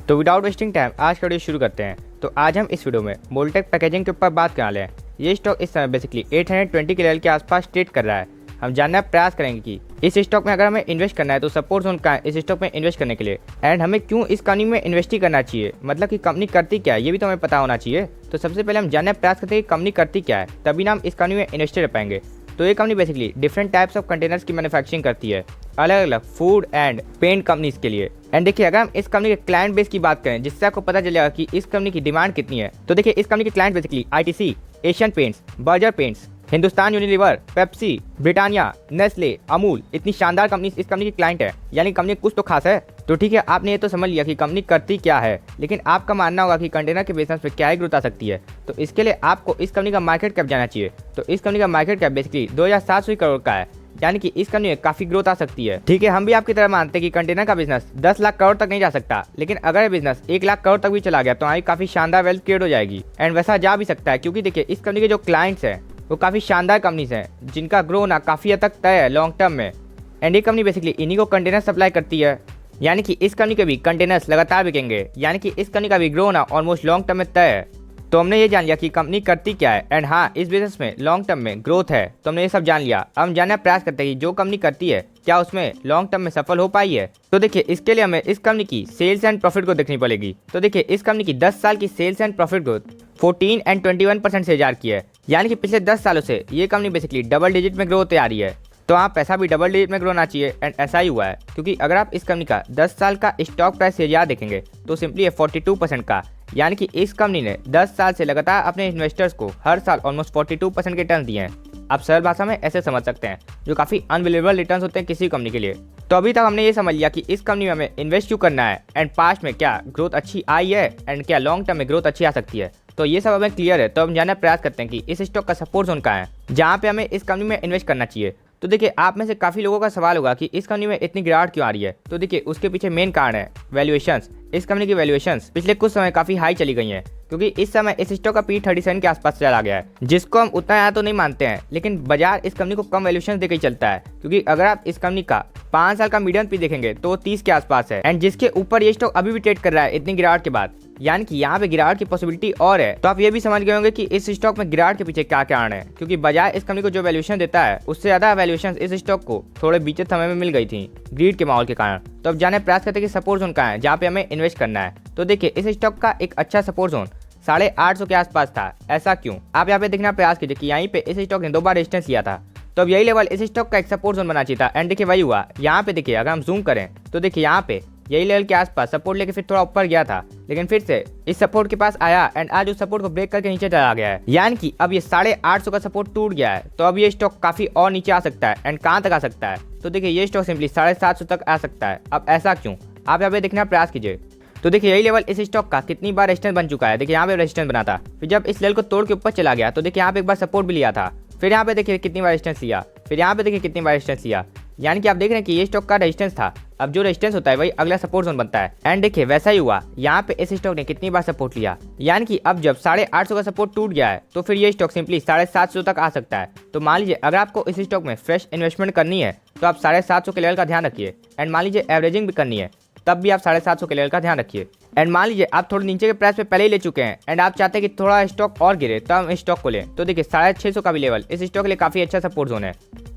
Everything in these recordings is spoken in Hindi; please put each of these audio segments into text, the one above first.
तो विदाउट वेस्टिंग टाइम आज का वीडियो शुरू करते हैं। तो आज हम इस वीडियो में मोल्टेक पैकेजिंग के ऊपर बात करने वाले हैं। ये स्टॉक इस समय बेसिकली 820 के लेवल के आसपास ट्रेड कर रहा है। हम जानने का प्रयास करेंगे कि इस स्टॉक में अगर हमें इन्वेस्ट करना है तो सपोर्ट जोन कहाँ है इस स्टॉक में इन्वेस्ट करने के लिए, एंड हमें क्यों इस कंपनी में इन्वेस्ट ही करना चाहिए, मतलब कि कंपनी करती क्या है ये भी तो हमें पता होना चाहिए। तो सबसे पहले हम जानने का प्रयास करते हैं कि कंपनी करती क्या है, तभी ना हम इस कंपनी में इन्वेस्टेड रह पाएंगे। तो ये company basically different types of containers की मैन्युफैक्चरिंग करती है, अलग अलग फूड एंड पेंट कंपनीज के लिए। एंड देखिए, अगर हम इस कंपनी के क्लाइंट बेस की बात करें जिससे आपको पता चलेगा कि इस कंपनी की डिमांड कितनी है, तो देखिए इस कंपनी के client basically ITC, Asian paints, Berger paints, Hindustan Unilever, Pepsi, Britannia, Nestle, Amul, इतनी शानदार कंपनी इस कंपनी की क्लाइंट है, यानी कंपनी कुछ तो खास है। तो ठीक है, आपने ये तो समझ लिया कि कंपनी करती क्या है, लेकिन आपका मानना होगा कि कंटेनर के बिजनेस में क्या ही ग्रोथ आ सकती है। तो इसके लिए आपको इस कंपनी का मार्केट कैप जाना चाहिए। तो इस कंपनी का मार्केट कैप बेसिकली 2700 करोड़ का है, यानी कि इस कंपनी में काफी ग्रोथ आ सकती है। ठीक है, हम भी आपकी तरह मानते हैं कि कंटेनर का बिजनेस 10 लाख करोड़ तक नहीं जा सकता, लेकिन अगर ये बिजनेस 1 लाख करोड़ तक भी चला गया तो हमारी काफी शानदार वेल्थ क्रिएट हो जाएगी। एंड वैसा जा भी सकता है, क्योंकि देखिए इस कंपनी के जो क्लाइंट्स हैं वो काफी शानदार कंपनीज हैं जिनका ग्रो होना काफी हद तक तय है लॉन्ग टर्म में। एंड ये कंपनी बेसिकली इन्हीं को कंटेनर सप्लाई करती है, यानी कि इस कंपनी के भी कंटेनर्स लगातार बिकेंगे, यानी कि इस कंपनी का भी ग्रो होना ऑलमोस्ट लॉन्ग टर्म में तय है। तो हमने ये जान लिया कि कंपनी करती क्या है, एंड हाँ इस बिजनेस में लॉन्ग टर्म में ग्रोथ है, तो हमने ये सब जान लिया। अब हम जानने का प्रयास करते हैं कि जो कंपनी करती है क्या उसमें लॉन्ग टर्म में सफल हो पाई है। तो देखिए, इसके लिए हमें इस कंपनी की सेल्स एंड प्रॉफिट को देखनी पड़ेगी। तो देखिए, इस कंपनी की 10 साल की sales and profit growth 14 and 21% से जार की है, यानी कि पिछले 10 सालों से ये कंपनी बेसिकली डबल डिजिट में ग्रो होते आ रही है। तो आप पैसा भी डबल डिजिट में ग्रो होना चाहिए, एंड ऐसा ही हुआ है, क्योंकि अगर आप इस कंपनी का 10 साल का स्टॉक प्राइस शेयर देखेंगे तो सिंपली है 42% का, यानी कि इस कंपनी ने 10 साल से लगातार अपने इन्वेस्टर्स को हर साल ऑलमोस्ट 42% के रिटर्न दिए हैं। आप सरल भाषा में ऐसे समझ सकते हैं, जो काफी अनबिलीवेबल रिटर्न होते हैं किसी कंपनी के लिए। तो अभी तक हमने ये समझ लिया कि इस कंपनी में हमें इन्वेस्ट क्यों करना है, एंड पास्ट में क्या ग्रोथ अच्छी आई है, एंड क्या लॉन्ग टर्म में ग्रोथ अच्छी आ सकती है। तो ये सब हमें क्लियर है। तो हम जानने का प्रयास करते हैं कि इस स्टॉक का सपोर्ट जोन कहाँ है जहाँ पे हमें इस कंपनी में इन्वेस्ट करना चाहिए। तो देखिए, आप में से काफी लोगों का सवाल होगा कि इस कंपनी में इतनी गिरावट क्यों आ रही है। तो देखिए, उसके पीछे मेन कारण है वैल्यूएशंस। इस कंपनी की वैल्यूएशंस पिछले कुछ समय काफी हाई चली गई हैं, क्योंकि इस समय इस स्टॉक का P37 के आसपास चला गया है, जिसको हम उतना यहाँ तो नहीं मानते हैं, लेकिन बाजार इस कंपनी को कम वैल्यूएशन देकर ही चलता है। क्योंकि अगर आप इस कंपनी का 5 साल का मीडियम P देखेंगे तो 30 के आसपास है, एंड जिसके ऊपर ये स्टॉक अभी भी ट्रेड कर रहा है इतनी गिरावट के बाद, यानी कि यहाँ पे गिरावट की पॉसिबिलिटी और है। तो आप ये भी समझ गए होंगे कि इस स्टॉक में गिरावट के पीछे क्या कारण है, क्योंकि बाजार इस कंपनी को जो वैल्यूएशन देता है उससे ज्यादा वैल्यूएशन इस स्टॉक को थोड़े बीते समय में मिल गई थी ग्रीड के माहौल के कारण। तो अब जाने प्रयास करते हैं कि सपोर्ट जोन कहाँ है जहाँ पे हमें इन्वेस्ट करना है। तो देखिए, इस स्टॉक का एक अच्छा सपोर्ट जोन 850 के आसपास था। ऐसा क्यों, आप यहाँ पे देखना प्रयास कीजिए कि यहीं पे इस स्टॉक ने 2 बार रेजिस्टेंस लिया था। तो अब यही लेवल इस स्टॉक का एक सपोर्ट जोन बना चाहिए था, एंड देखिए वही हुआ। यहाँ पे देखिए, अगर हम जूम करें तो देखिए यहाँ पे यही लेवल के आसपास सपोर्ट लेके फिर थोड़ा ऊपर गया था, लेकिन फिर से इस सपोर्ट के पास आया, एंड आज उस सपोर्ट को ब्रेक करके नीचे चला गया है, यानी कि अब ये 850 का सपोर्ट टूट गया है। तो अब ये स्टॉक काफी और नीचे आ सकता है, एंड कहाँ तक आ सकता है। तो देखिए, ये स्टॉक सिंपली 750 तक आ सकता है। अब ऐसा क्यों, आप यहाँ पे देखने का प्रयास कीजिए। तो देखिए, यही लेवल इस स्टॉक का कितनी बार रेजिस्टेंस बन चुका है। देखिए यहाँ पे रेजिस्टेंस बना था, फिर जब इस लेवल को तोड़ के ऊपर चला गया तो देखिए यहाँ पे एक बार सपोर्ट भी लिया था, फिर यहाँ पे देखिए कितनी बार रेजिस्टेंस लिया, फिर यहाँ पे देखिए कितनी बार रेजिस्टेंस लिया, यानी कि आप देख रहे हैं कि ये स्टॉक का रेजिस्टेंस था। अब जो रेजिस्टेंस होता है वही अगला सपोर्ट जोन बनता है, एंड देखिए वैसा ही हुआ। यहाँ पे इस स्टॉक ने कितनी बार सपोर्ट लिया, यानी कि अब जब 850 का सपोर्ट टूट गया है तो फिर ये स्टॉक सिंपली 750 तक आ सकता है। तो मान लीजिए, अगर आपको इस स्टॉक में फ्रेश इन्वेस्टमेंट करनी है तो आप 750 के लेवल का ध्यान रखिए, एंड मान लीजिए एवरेजिंग भी करनी है तब भी आप 750 के लेवल का ध्यान रखिए। एंड मान लीजिए आप थोड़े नीचे के प्राइस पे पहले ही ले चुके हैं, एंड आप चाहते हैं कि थोड़ा स्टॉक और गिरे तो हम इस स्टॉक को लें। तो देखिए 650 का भी लेवल इस स्टॉक के लिए काफी अच्छा सपोर्ट जोन है।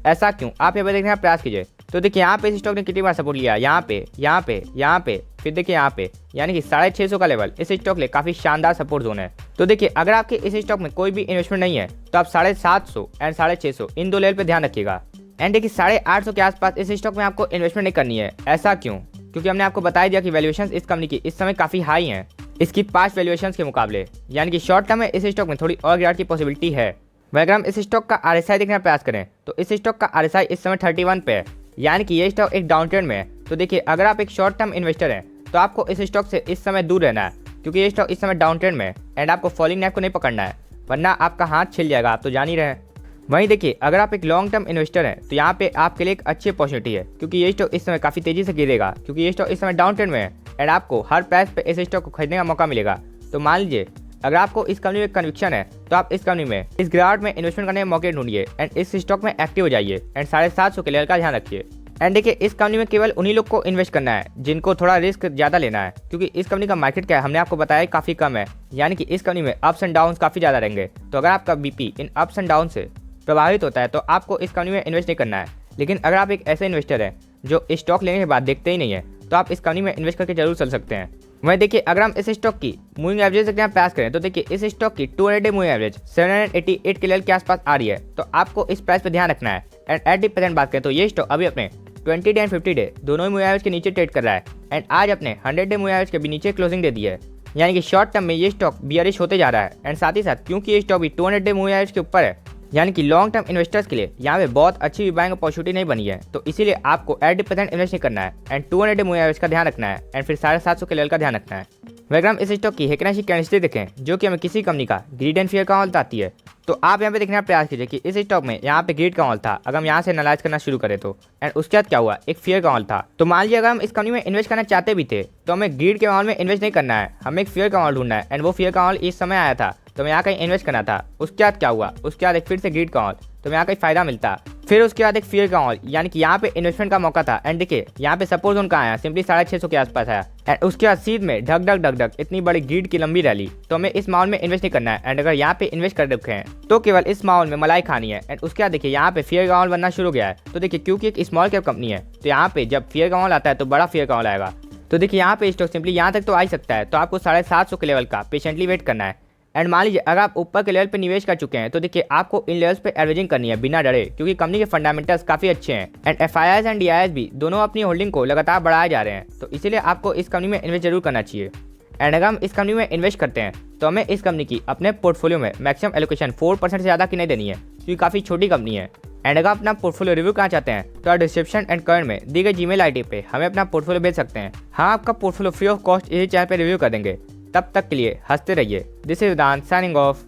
ऐसा क्यों, आप यहाँ पे देखने का प्रयास कीजिए। तो देखिए, यहाँ पे इस स्टॉक ने कितनी बार सपोर्ट लिया, यहाँ पे, यहाँ पे, यहाँ पे, फिर देखिए यहाँ पे, यानी कि 650 का लेवल इस स्टॉक के लिए काफी शानदार सपोर्ट जोन है। तो देखिए, अगर आपके इस स्टॉक में कोई भी इन्वेस्टमेंट नहीं है तो आप 750 एंड 650 इन 2 लेवल पे ध्यान रखिएगा। एंड देखिए, 850 के आसपास इस स्टॉक में आपको इन्वेस्टमेंट नहीं करनी है। ऐसा क्यों, क्योंकि हमने आपको बता दिया कि वैल्यूएशंस इस कंपनी की इस समय काफी हाई हैं इसकी पास्ट वैल्यूएशंस के मुकाबले, यानी कि शॉर्ट टर्म में इस स्टॉक में थोड़ी और गिरावट की पॉसिबिलिटी है। वह अगर हम इस स्टॉक का RSI देखने का प्रयास करें तो इस स्टॉक का RSI इस समय 31 पे है, यानी कि ये स्टॉक एक डाउन ट्रेंड में है। तो देखिए, अगर आप एक शॉर्ट टर्म इन्वेस्टर हैं तो आपको इस स्टॉक से इस समय दूर रहना है, क्योंकि ये स्टॉक इस समय डाउन ट्रेंड में है, एंड आपको फॉलिंग नाइफ को नहीं पकड़ना है, वरना आपका हाथ छिल जाएगा, आप तो जान ही रहे हैं। वहीं देखिए, अगर आप एक लॉन्ग टर्म इन्वेस्टर हैं तो यहाँ पे आपके लिए एक अच्छी अपॉर्चुनिटी है, क्योंकि ये स्टॉक इस समय काफी तेजी से गिरेगा, क्योंकि ये स्टॉक इस समय डाउन ट्रेंड में है, एंड आपको हर प्राइस पे इस स्टॉक को खरीदने का मौका मिलेगा। तो मान लीजिए, अगर आपको इस कंपनी में कन्विक्शन है तो आप इस कंपनी में इस गिरावट में इन्वेस्टमेंट करने के मौके ढूंढिए, एंड इस स्टॉक में एक्टिव हो जाइए, एंड 750 के लेवल का ध्यान रखिए। एंड देखिए इस कंपनी में केवल उन्हीं लोग को इन्वेस्ट करना है जिनको थोड़ा रिस्क ज़्यादा लेना है, क्योंकि इस कंपनी का मार्केट क्या है हमने आपको बताया काफ़ी कम है, यानी कि इस कंपनी में अप्स एंड डाउन काफ़ी ज़्यादा रहेंगे। तो अगर आपका BP in ups and down से प्रभावित होता है तो आपको इस कंपनी में इन्वेस्ट नहीं करना है। लेकिन अगर आप एक ऐसे इन्वेस्टर हैं जो स्टॉक लेने के बाद देखते ही नहीं है तो आप इस कंपनी में इन्वेस्ट करके जरूर चल सकते हैं। वहीं देखिए अगर हम इस स्टॉक की मूविंग एवरेज से प्रयास करें तो देखिए इस स्टॉक की 200 डे मूविंग एवरेज 788 के लेवल के आसपास आ रही है। तो आपको इस प्राइस पर ध्यान रखना है। एंड एट दी प्रेजेंट बात करें तो ये स्टॉक अभी अपने 20 डे एंड 50 डे दोनों ही मूविंग एवरेज के नीचे ट्रेड कर रहा है एंड आज अपने 100 डे मूविंग एवरेज के भी नीचे क्लोजिंग दे दी है, यानी कि शॉर्ट टर्म में ये स्टॉक बियरिश होते जा रहा है। एंड साथ ही साथ क्योंकि ये स्टॉक भी 200 डे मूविंग एवरेज के ऊपर है, यानी कि लॉन्ग टर्म इन्वेस्टर्स के लिए यहाँ पे बहुत अच्छी बाइंग अपॉर्चुनिटी नहीं बनी है, तो इसीलिए आपको 80% इन्वेस्ट नहीं करना है एंड 200 डे मूविंग एवरेज का ध्यान रखना है एंड फिर 750 के लेवल का ध्यान रखना है। अगर हम इस स्टॉक की हेकनाशी कैंडिडेट देखें जो कि हमें किसी कंपनी का ग्रीड एंड फियर का माहौल बताती है, तो आप यहाँ पे देखने का प्रयास कीजिए कि इस स्टॉक में यहाँ पे ग्रीड का माहौल था। अगर हम यहाँ से एनालाइज करना शुरू करें तो एंड उसके बाद क्या हुआ, एक फियर का माहौल था। तो मान लीजिए अगर हम इस कंपनी में इन्वेस्ट करना चाहते भी थे तो हमें ग्रीड के माहौल में इन्वेस्ट नहीं करना है, हमें एक फियर का माहौल ढूंढना है एंड वो फियर का माहौल इस समय आया था तो मैं यहाँ कहीं इन्वेस्ट करना था। उसके बाद क्या हुआ, उसके बाद एक फिर से ग्रीड का माहौल तो मैं यहाँ कहीं फायदा मिलता, फिर उसके बाद एक फियर का माहौल यानी कि यहाँ पे इन्वेस्टमेंट का मौका था। एंड देखिए यहाँ पे सपोज जोन का आया सिंपली 650 के आसपास आया एंड उसके बाद सीध में ढक ढक ढक ढक इतनी बड़ी ग्रीड की लंबी रैली, तो हमें इस माहौल में इन्वेस्ट नहीं करना है। एंड अगर यहाँ पे इन्वेस्ट कर रखे हैं तो केवल इस माहौल में मलाई खानी है। एंड उसके बाद देखिए यहाँ पे फियर का माहौल बनना शुरू हो गया है। तो देखिए क्योंकि एक स्मॉल कैप कंपनी है तो यहाँ पे जब फियर का माहौल आता है तो बड़ा फियर का माहौल आएगा। तो देखिए यहाँ पे स्टॉक सिंपली यहाँ तक तो आ ही सकता है, तो आपको 750 के लेवल का पेशेंटली वेट करना है। एंड मान लीजिए अगर आप ऊपर के लेवल पे निवेश कर चुके हैं तो देखिए आपको इन लेवल्स पे एवरेजिंग करनी है बिना डरे, क्योंकि कंपनी के फंडामेंटल्स काफी अच्छे हैं एंड एफआईआईज एंड डीआईएस भी दोनों अपनी होल्डिंग को लगातार बढ़ाए जा रहे हैं, तो इसीलिए आपको इस कंपनी में इन्वेस्ट जरूर करना चाहिए। एंड अगर हम इस कंपनी में इन्वेस्ट करते हैं तो हमें इस कंपनी की अपने पोर्टफोलियो में मैक्सिमम एलोकेशन 4% से ज़्यादा की नहीं देनी है, क्योंकि काफ़ी छोटी कंपनी है। एंड अगर अपना पोर्टफोलियो रिव्यू करना चाहते हैं तो आप डिस्क्रिप्शन एंड कमेंट में दी गई जीमेल आईडी पे हमें अपना पोर्टफोलियो भेज सकते हैं। हाँ, आपका पोर्टफोलियो फ्री ऑफ कॉस्ट इसी चैनल पे रिव्यू कर देंगे। तब तक के लिए हंसते रहिए। This is Vedant signing of.